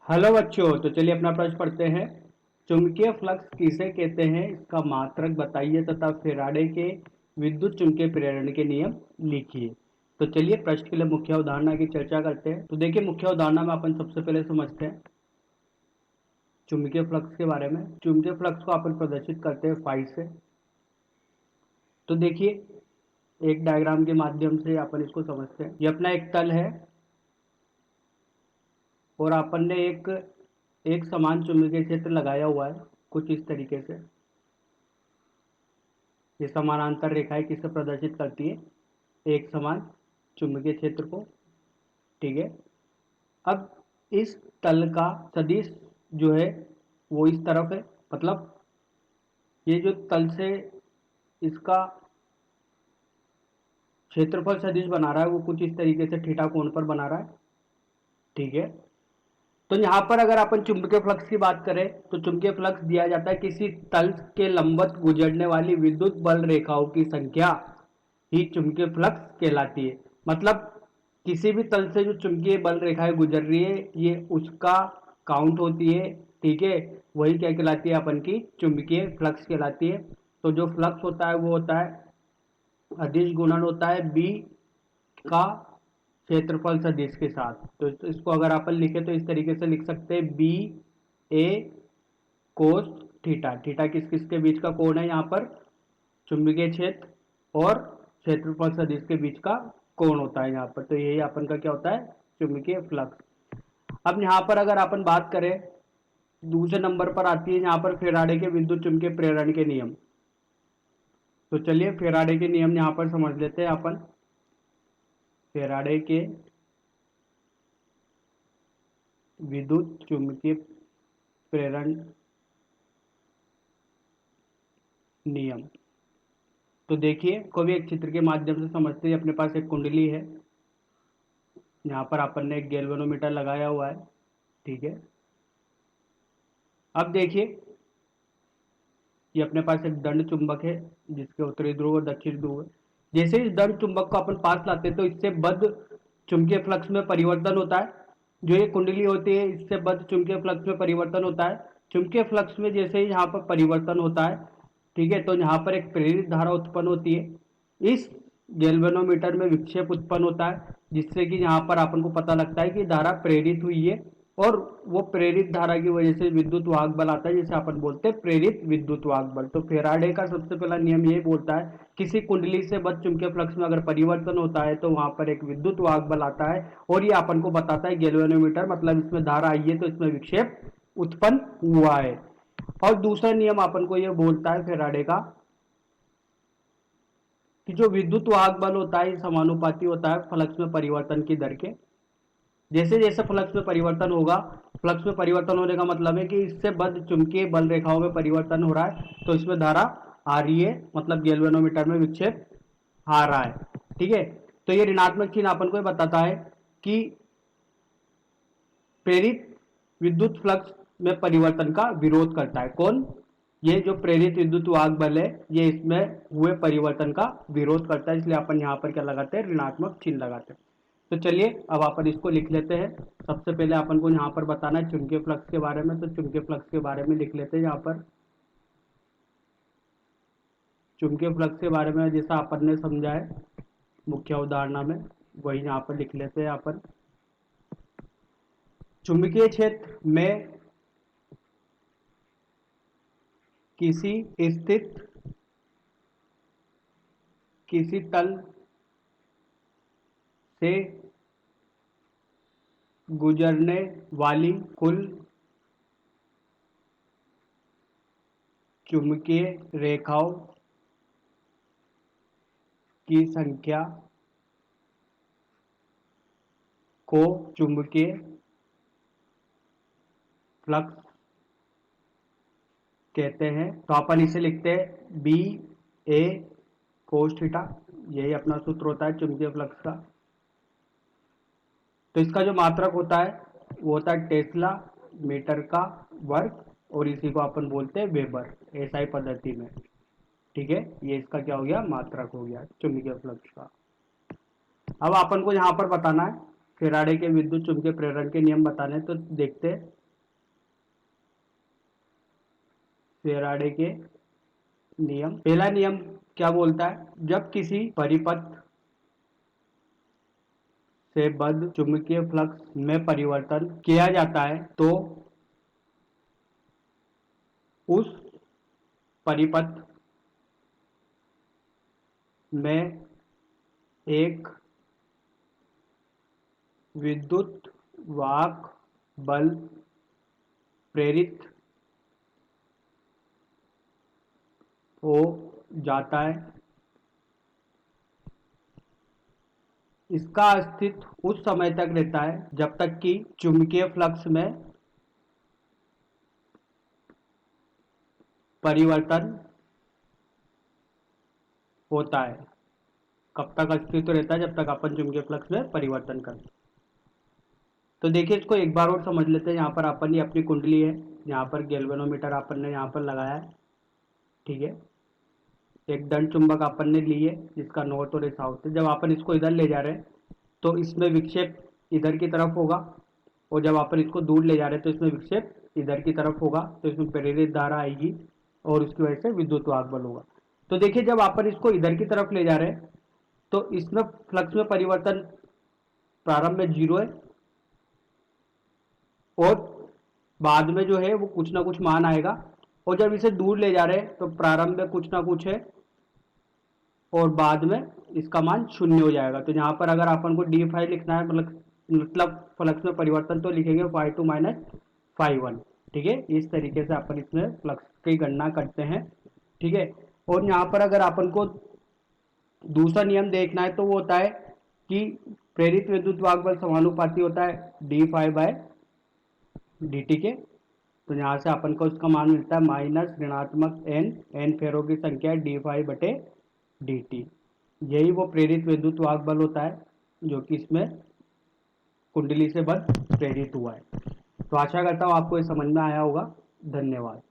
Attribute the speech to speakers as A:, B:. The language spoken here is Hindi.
A: हेलो बच्चों, तो चलिए अपना प्रश्न पढ़ते हैं। चुंबकीय फ्लक्स किसे कहते हैं, इसका मात्रक बताइए तथा फैराडे के विद्युत चुंबकीय प्रेरण के नियम लिखिए। तो चलिए प्रश्न के लिए मुख्य अवधारणा की चर्चा करते हैं। तो देखिए, मुख्य अवधारणा में अपन सबसे पहले समझते हैं चुंबकीय फ्लक्स के बारे में। चुंबकीय फ्लक्स को अपन प्रदर्शित करते हैं फाई से। तो देखिए, एक डायग्राम के माध्यम से अपन इसको समझते हैं। ये अपना एक तल है और अपन ने एक एक समान चुंबकीय क्षेत्र लगाया हुआ है कुछ इस तरीके से। ये समानांतर रेखाएं किसे प्रदर्शित करती है? एक समान चुंबकीय क्षेत्र को। ठीक है। अब इस तल का सदिश जो है वो इस तरफ है, मतलब ये जो तल से इसका क्षेत्रफल सदिश बना रहा है वो कुछ इस तरीके से थीटा कोण पर बना रहा है। ठीक है। तो यहां पर अगर अपन चुंबकीय फ्लक्स की बात करें तो चुंबकीय फ्लक्स दिया जाता है किसी तल के लंबवत गुजरने वाली विद्युत बल रेखाओं की संख्या ही चुंबकीय फ्लक्स कहलाती है। मतलब किसी भी तल से जो चुंबकीय बल रेखाएं गुजर रही है ये उसका काउंट होती है। ठीक है। वही क्या कहलाती है? अपन की चुंबकीय फ्लक्स कहलाती है। तो जो फ्लक्स होता है वो होता है अदिश गुणन होता है बी का क्षेत्रफल सदिश के साथ। तो इसको अगर अपन लिखे तो इस तरीके से लिख सकते हैं बी ए कोस थीटा। थीटा किस किस के बीच का कोण है? यहाँ पर चुंबकीय क्षेत्र और क्षेत्रफल सदिश के बीच का कोण होता है यहाँ पर। तो यही अपन का क्या होता है? चुंबकीय फ्लक्स। अब यहाँ पर अगर अपन बात करें, दूसरे नंबर पर आती है यहाँ पर फैराडे के विद्युत चुंबकीय प्रेरण के नियम। तो चलिए फैराडे के नियम यहाँ पर समझ लेते हैं अपन। फैराडे के विद्युत चुंबकीय प्रेरण नियम। तो देखिए, को भी एक चित्र के माध्यम से समझते हैं। अपने पास एक कुंडली है, यहाँ पर अपन ने एक गैल्वेनोमीटर लगाया हुआ है। ठीक है। अब देखिए, ये अपने पास एक दंड चुंबक है जिसके उत्तरी ध्रुव और दक्षिण ध्रुव है। जैसे इस दंड चुंबक को अपन पास लाते हैं तो इससे बद्ध चुंबकीय फ्लक्स में परिवर्तन होता है। जो ये कुंडली होती है इससे बद्ध चुंबकीय फ्लक्स में परिवर्तन होता है। चुंबकीय फ्लक्स में जैसे ही यहाँ पर परिवर्तन होता है, ठीक है, तो यहाँ पर एक प्रेरित धारा उत्पन्न होती है। इस गैल्वेनोमीटर में विक्षेप उत्पन्न होता है जिससे कि यहाँ पर अपन को पता लगता है कि धारा प्रेरित हुई है। और वो प्रेरित धारा की वजह से विद्युत वाहक बल आता है जिसे अपन बोलते हैं प्रेरित विद्युत वाहक बल। तो फैराडे का सबसे पहला नियम ये बोलता है किसी कुंडली से बद्ध चुंबकीय फ्लक्स में अगर परिवर्तन होता है तो वहां पर एक विद्युत वाहक बल आता है और ये अपन को बताता है गैल्वेनोमीटर, मतलब इसमें धारा आई है तो इसमें विक्षेप उत्पन्न हुआ है। और दूसरा नियम अपन को यह बोलता है फैराडे का कि जो विद्युत वाहक बल होता है समानुपाती होता है फ्लक्स में परिवर्तन की दर के। जैसे जैसे फ्लक्स में परिवर्तन होगा, फ्लक्स में परिवर्तन होने का मतलब है कि इससे बद्ध चुंबकीय बल रेखाओं में परिवर्तन हो रहा है तो इसमें धारा आ रही है, मतलब गैल्वेनोमीटर में विक्षेप आ रहा है। ठीक है। तो ये ऋणात्मक चिन्ह अपन को बताता है कि प्रेरित विद्युत फ्लक्स में परिवर्तन का विरोध करता है। कौन? ये जो प्रेरित विद्युत वाहक बल है ये इसमें हुए परिवर्तन का विरोध करता है, इसलिए अपन यहाँ पर क्या लगाते हैं? ऋणात्मक चिन्ह लगाते हैं। तो चलिए अब अपन इसको लिख लेते हैं। सबसे पहले अपन को यहाँ पर बताना है चुंबकीय फ्लक्स के बारे में। तो चुंबकीय फ्लक्स के बारे में लिख लेते हैं यहाँ पर। चुंबकीय फ्लक्स के बारे में जैसा अपन ने समझा है मुख्य अवधारणा में, वही यहाँ पर लिख लेते हैं। यहाँ पर चुंबकीय क्षेत्र में किसी स्थित किसी तल से गुजरने वाली कुल चुंबकीय रेखाओं की संख्या को चुंबकीय फ्लक्स कहते हैं। तो अपन इसे लिखते हैं बी ए कोस थीटा। यही अपना सूत्र होता है चुंबकीय फ्लक्स का। तो इसका जो मात्रक होता है वो होता है टेस्ला मीटर का वर्ग और इसी को अपन बोलते हैं वेबर एसआई पद्धति में। ठीक है। ये इसका क्या हो गया? मात्रक हो गया चुंबकीय फ्लक्स का। अब अपन को यहाँ पर बताना है फैराडे के विद्युत चुंबकीय प्रेरण के नियम बताने। तो देखते हैं फेराडे के नियम। पहला नियम क्या बोलता है, जब किसी परिपथ से बद्ध चुंबकीय फ्लक्स में परिवर्तन किया जाता है तो उस परिपथ में एक विद्युत वाहक बल प्रेरित हो जाता है। इसका अस्तित्व उस समय तक रहता है जब तक कि चुंबकीय फ्लक्स में परिवर्तन होता है। कब तक अस्तित्व रहता है, जब तक अपन चुंबकीय फ्लक्स में परिवर्तन करते हैं। तो देखिए इसको एक बार और समझ लेते हैं। यहाँ पर अपन ने अपनी कुंडली है, यहाँ पर गैल्वेनोमीटर अपन ने यहाँ पर लगाया है, ठीक है। एक दंड चुंबक अपन ने ली है जिसका नॉर्थ और साउथ है। जब अपन इसको इधर ले जा रहे हैं तो इसमें विक्षेप इधर की तरफ होगा, और जब अपन इसको दूर ले जा रहे हैं तो इसमें विक्षेप इधर की तरफ होगा, तो इसमें प्रेरित धारा आएगी और उसकी वजह से विद्युत वाहक बल होगा। तो देखिए जब अपन इसको इधर की तरफ ले जा रहे हैं तो इसमें फ्लक्स में परिवर्तन प्रारंभ में 0 है, और बाद में जो है वो कुछ ना कुछ मान आएगा, और जब इसे दूर ले जा रहे हैं तो प्रारंभ में कुछ ना कुछ है और बाद में इसका मान 0 हो जाएगा। तो यहाँ पर अगर अपन को d5 लिखना है, मतलब फ्लक्स में परिवर्तन, तो लिखेंगे φ2 माइनस φ1, ठीक है। इस तरीके से अपन इसमें फ्लक्स की गणना करते हैं, ठीक है। और यहाँ पर अगर अपन को दूसरा नियम देखना है तो वो होता है कि प्रेरित विद्युत वाहक बल समानुपाती होता है d∅dt के। तो यहाँ से अपन को इसका मान मिलता है माइनस ऋणात्मक n फेरों की संख्या d∅/dt। यही वो प्रेरित विद्युत वाहक बल होता है जो कि इसमें कुंडली से बल प्रेरित हुआ है। तो आशा करता हूँ आपको ये समझ में आया होगा। धन्यवाद।